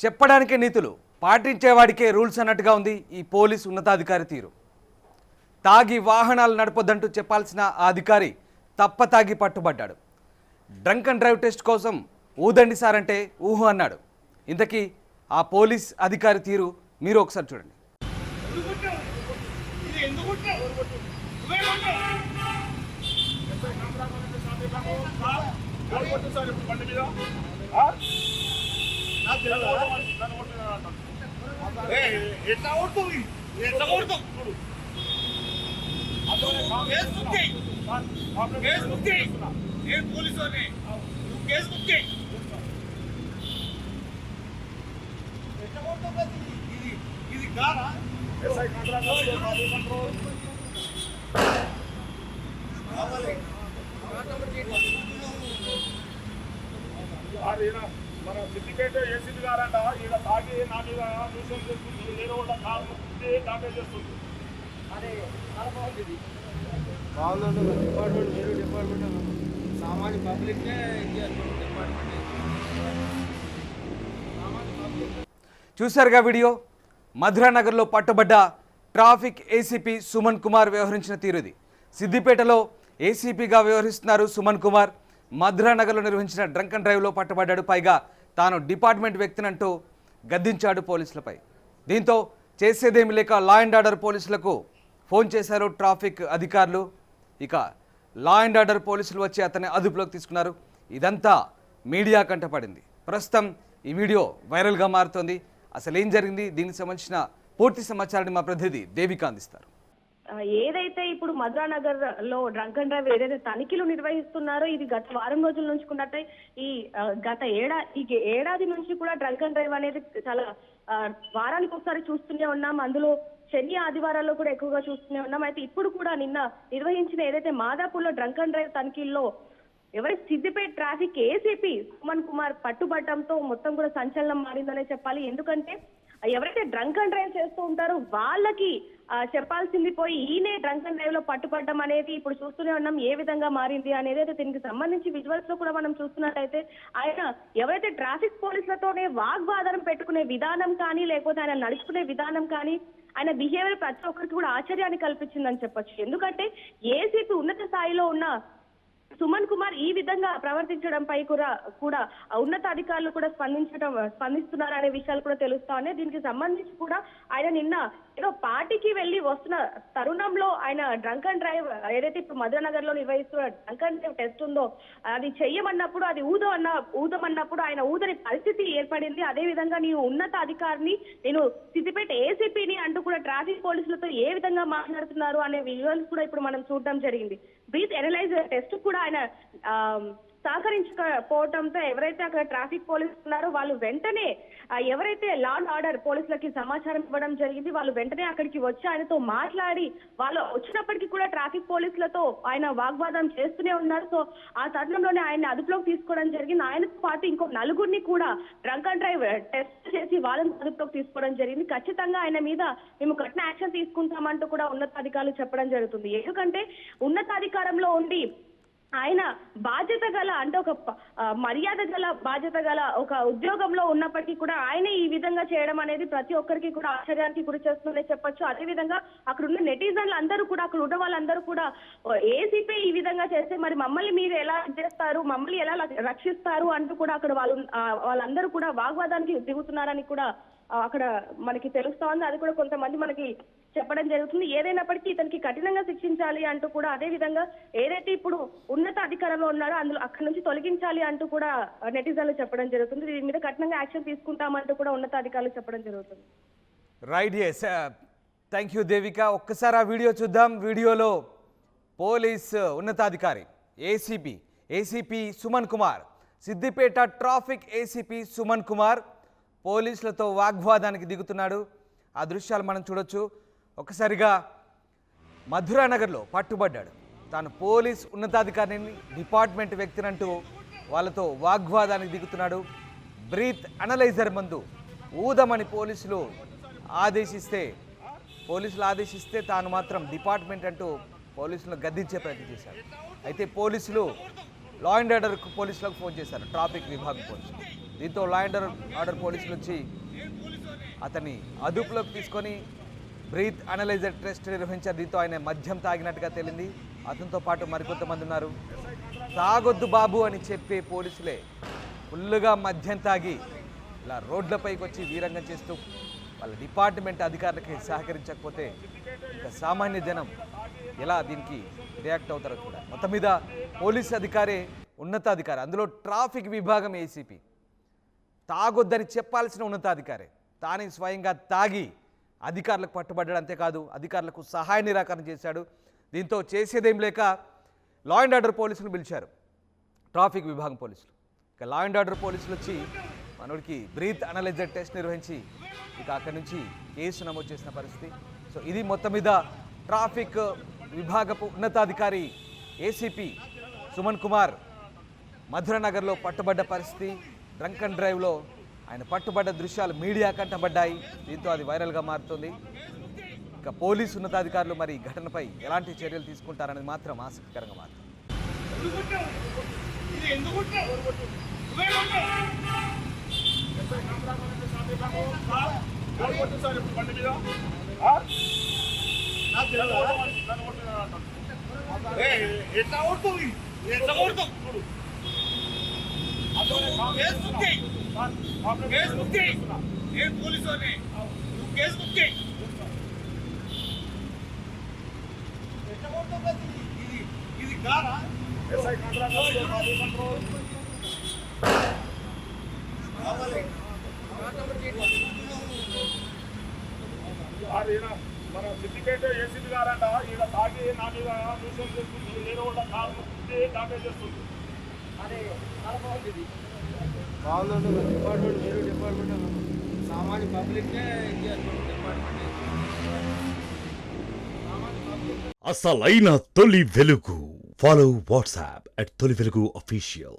చెప్పడానికే నీతులు పాటించేవాడికే రూల్స్ అన్నట్టుగా ఉంది ఈ పోలీస్ ఉన్నతాధికారి తీరు. తాగి వాహనాలు నడపొద్దంటూ చెప్పాల్సిన ఆ అధికారి తాగి పట్టుబడ్డాడు. డ్రంక్ అండ్ డ్రైవ్ టెస్ట్ కోసం ఊదండి సార్ అంటే ఊహు అన్నాడు. ఇంతకీ ఆ పోలీస్ అధికారి తీరు మీరు ఒకసారి చూడండి. మన సిద్దిపేట ఏసీపీ గారంట ఈడ తాగి నా మీద న్యూసెన్స్ చేస్తుంది, నేను కూడా దాఖలు చేస్తుంది. డిపార్ట్మెంట్ మీరు డిపార్ట్మెంట్ సామాన్య పబ్లిక్నే చూశారుగా వీడియో. మధురానగర్లో పట్టుబడ్డ ట్రాఫిక్ ఏసీపీ సుమన్ కుమార్ వ్యవహరించిన తీరుది. సిద్దిపేటలో ఏసీపీగా వ్యవహరిస్తున్నారు సుమన్ కుమార్. మధురానగర్లో నిర్వహించిన డ్రంక్ అండ్ డ్రైవ్లో పట్టుబడ్డాడు. పైగా తాను డిపార్ట్మెంట్ వ్యక్తినంటూ గద్దించాడు పోలీసులపై. దీంతో చేసేదేమి లేక లా అండ్ ఆర్డర్ పోలీసులకు ఫోన్ చేశారు ట్రాఫిక్ అధికారులు. ఇక లా అండ్ ఆర్డర్ పోలీసులు వచ్చి అతన్ని అదుపులోకి తీసుకున్నారు. ఇదంతా మీడియా కంటపడింది. ప్రస్తుతం ఈ వీడియో వైరల్గా మారుతోంది. అసలు ఏం జరిగింది, దీనికి సంబంధించిన పూర్తి సమాచారాన్ని మా ప్రతినిధి దేవిక అందిస్తారు. ఏదైతే ఇప్పుడు మధురానగర్ లో డ్రంక్ అండ్ డ్రైవ్ ఏదైతే తనిఖీలు నిర్వహిస్తున్నారో ఇది గత వారం రోజుల నుంచి కున్నట్టే ఈ ఏడాది నుంచి కూడా డ్రంక్ అండ్ డ్రైవ్ అనేది చాలా వారానికి ఒకసారి చూస్తూనే ఉన్నాం. అందులో శని ఆదివారాల్లో కూడా ఎక్కువగా చూస్తూనే ఉన్నాం. అయితే ఇప్పుడు కూడా నిన్న నిర్వహించిన ఏదైతే మాదాపూర్లో డ్రంక్ అండ్ డ్రైవ్ తనిఖీల్లో సిద్దిపేట ట్రాఫిక్ ఏసీపీ సుమన్ కుమార్ పట్టుబట్టడంతో మొత్తం కూడా సంచలనం మారిందనే చెప్పాలి. ఎందుకంటే ఎవరైతే డ్రంక్ అండ్ డ్రైవ్ చేస్తూ ఉంటారో వాళ్ళకి చెప్పాల్సింది పోయి ఈయనే డ్రంక్ అండ్ డ్రైవ్ లో పట్టుబడ్డం అనేది ఇప్పుడు చూస్తూనే ఉన్నాం ఏ విధంగా మారింది అనేది. అయితే దీనికి సంబంధించి విజువల్స్ లో కూడా మనం చూస్తున్నట్టయితే ఆయన ఎవరైతే ట్రాఫిక్ పోలీసులతోనే వాగ్వాదం పెట్టుకునే విధానం కానీ లేకపోతే ఆయన నడుచుకునే విధానం కానీ ఆయన బిహేవియర్ ప్రతి ఒక్కరికి కూడా ఆశ్చర్యాన్ని కల్పించిందని చెప్పొచ్చు. ఎందుకంటే ఏసీపీ ఉన్నత స్థాయిలో ఉన్న సుమన్ కుమార్ ఈ విధంగా ప్రవర్తించడంపై కూడా ఉన్నతాధికారులు కూడా స్పందిస్తున్నారు అనే విషయాలు కూడా తెలుస్తాయి. దీనికి సంబంధించి కూడా ఆయన నిన్న ఏదో పార్టీకి వెళ్లి వస్తున్న తరుణంలో ఆయన డ్రంక్ అండ్ డ్రైవ్ ఏదైతే ఇప్పుడు మధురానగర్ లో నిర్వహిస్తున్న డ్రంక్ అండ్ డ్రైవ్ టెస్ట్ ఉందో అది చెయ్యమన్నప్పుడు అది ఊదమన్నప్పుడు ఆయన ఊదని పరిస్థితి ఏర్పడింది. అదే విధంగా నేను ఉన్నత అధికారిని, నేను సిద్దిపేట ఏసీపీని అంటూ కూడా ట్రాఫిక్ పోలీసులతో ఏ విధంగా మాట్లాడుతున్నారు అనే విజువల్స్ కూడా ఇప్పుడు మనం చూడడం జరిగింది. బ్రీత్ ఎనలైజర్ టెస్ట్ కూడా ఆయన సహకరించకపోవడంతో ఎవరైతే అక్కడ ట్రాఫిక్ పోలీసులు ఉన్నారో వాళ్ళు వెంటనే ఎవరైతే లా అండ్ ఆర్డర్ పోలీసులకి సమాచారం ఇవ్వడం జరిగింది. వాళ్ళు వెంటనే అక్కడికి వచ్చి ఆయనతో మాట్లాడి వాళ్ళు వచ్చినప్పటికీ కూడా ట్రాఫిక్ పోలీసులతో ఆయన వాగ్వాదం చేస్తూనే ఉన్నారు. సో ఆ తరుణంలోనే ఆయన అదుపులోకి తీసుకోవడం జరిగింది. ఆయనతో పాటు ఇంకో నలుగురిని కూడా డ్రంక్ అండ్ డ్రైవ్ టెస్ట్ చేసి వాళ్ళని అదుపులోకి తీసుకోవడం జరిగింది. ఖచ్చితంగా ఆయన మీద మేము కఠిన యాక్షన్ తీసుకుంటామంటూ కూడా ఉన్నతాధికారులు చెప్పడం జరుగుతుంది. ఎందుకంటే ఉన్నతాధికారంలో ఉండి ఆయన బాధ్యత గల అంటే ఒక మర్యాద గల బాధ్యత గల ఒక ఉద్యోగంలో ఉన్నప్పటికీ కూడా ఆయన ఈ విధంగా చేయడం అనేది ప్రతి ఒక్కరికి కూడా ఆశ్చర్యానికి గురి చేస్తుందనే చెప్పొచ్చు. అదే విధంగా అక్కడ ఉన్న నెటిజన్లు అందరూ కూడా అక్కడ ఉన్న వాళ్ళందరూ కూడా ఏసీపీ ఈ విధంగా చేస్తే మరి మమ్మల్ని మీరు ఎలా చేస్తారు, మమ్మల్ని ఎలా రక్షిస్తారు అంటూ కూడా అక్కడ వాళ్ళందరూ కూడా వాగ్వాదానికి దిగుతున్నారని కూడా అక్కడ మనకి తెలుస్తా ఉంది. అది కూడా కొంతమంది మనకి చెప్పడం జరుగుతుంది. ఏదైనప్పటికీ ఇతనికి కఠినంగా శిక్షించాలి అంటూ కూడా అదే విధంగా ఏదైతే ఇప్పుడు ఉన్నత అధికారంలో ఉన్నారో అందులో అక్కడి నుంచి తొలగించాలి అంటూ కూడా నెటిజన్లు చెప్పడం జరుగుతుంది. దీని మీద కఠినంగా యాక్షన్ తీసుకుంటామంటూ కూడా ఉన్నతాధికారులు చెప్పడం జరుగుతుంది. Right, yes, thank you Devika. ఒక్కసారి ఆ వీడియో చూద్దాం. వీడియోలో పోలీస్ ఉన్నతాధికారి ACP Suman Kumar, Siddipet traffic ACP Suman Kumar పోలీసులతో వాగ్వాదానికి దిగుతున్నాడు. ఆ దృశ్యాలు మనం చూడొచ్చు. ఒక్కసారిగా మధురానగర్లో పట్టుబడ్డాడు. తాను పోలీస్ ఉన్నతాధికారిని, డిపార్ట్మెంట్ వ్యక్తినంటూ వాళ్ళతో వాగ్వాదానికి దిగుతున్నాడు. బ్రీత్ అనలైజర్ మందు ఊదమని పోలీసులు ఆదేశిస్తే తాను మాత్రం డిపార్ట్మెంట్ అంటూ పోలీసులను గద్దించే ప్రయత్నం చేశారు. అయితే పోలీసులు లా అండ్ ఆర్డర్ పోలీసులకు ఫోన్ చేశారు, ట్రాఫిక్ విభాగం పోలీసులు. దీంతో లా అండ్ ఆర్డర్ పోలీసులు వచ్చి అతన్ని అదుపులోకి తీసుకొని బ్రీత్ అనలైజర్ టెస్ట్ నిర్వహించారు. దీంతో ఆయన మద్యం తాగినట్టుగా తేలింది. అతనితో పాటు మరికొంతమంది ఉన్నారు. తాగొద్దు బాబు అని చెప్పే పోలీసులే ఫుల్లుగా మద్యం తాగి ఇలా రోడ్లపైకి వచ్చి వీరంగం చేస్తూ వాళ్ళ డిపార్ట్మెంట్ అధికారులకి సహకరించకపోతే ఇంకా సామాన్య జనం ఎలా దీనికి రియాక్ట్ అవుతారో కూడా. మొత్తం మీద పోలీస్ అధికారే ఉన్నతాధికారి, అందులో ట్రాఫిక్ విభాగం ఏసీపీ తాగొద్దని చెప్పాల్సిన ఉన్నతాధికారే తానే స్వయంగా తాగి అధికారులకు పట్టుబడ్డాడు. అంతేకాదు అధికారులకు సహాయ నిరాకరణ చేశాడు. దీంతో చేసేదేం లేక లా అండ్ ఆర్డర్ పోలీసులు పిలిచారు, ట్రాఫిక్ విభాగం పోలీసులు. ఇక లా అండ్ ఆర్డర్ పోలీసులు వచ్చి మనోడికి బ్రీత్ అనలైజర్ టెస్ట్ నిర్వహించి ఇక అక్కడి నుంచి కేసు నమోదు చేసిన పరిస్థితి. సో ఇది మొత్తం మీద ట్రాఫిక్ విభాగపు ఉన్నతాధికారి ఏసీపీ సుమన్ కుమార్ మధురనగర్లో పట్టుబడ్డ పరిస్థితి. డ్రంక్ అండ్ డ్రైవ్లో ఆయన పట్టుబడ్డ దృశ్యాలు మీడియా కంటబడ్డాయి. దీంతో అది వైరల్గా మారుతుంది. ఇక పోలీసు ఉన్నతాధికారులు మరి ఈ ఘటనపై ఎలాంటి చర్యలు తీసుకుంటారనేది మాత్రం ఆసక్తికరంగా మారుతుంది. బండి మీద ఎట్లా కొడుతుంది ఎట్లా కొడుతుంది చూడు. నేను పోలీసు నువ్వు కేసు బుక్ చేయి. ఎట్లా కొడుతుంది ఇది కాదా? ఎస్ఐ కంట్రోల్ మన సిద్దిపేట ఏసీబీ గారంట ఈడ తాగి నా మీద న్యూసెన్స్ చేస్తుంది, వేరే వాళ్ళ కారు దాఖలు చేస్తుంది. బాగుందంటే డిపార్ట్మెంట్ వేరే డిపార్ట్మెంట్ సామాన్య పబ్లిక్నే డిపార్ట్మెంట్ అసలైన తొలి వెలుగు. ఫాలో వాట్సాప్ @తొలి వెలుగు అఫీషియల్.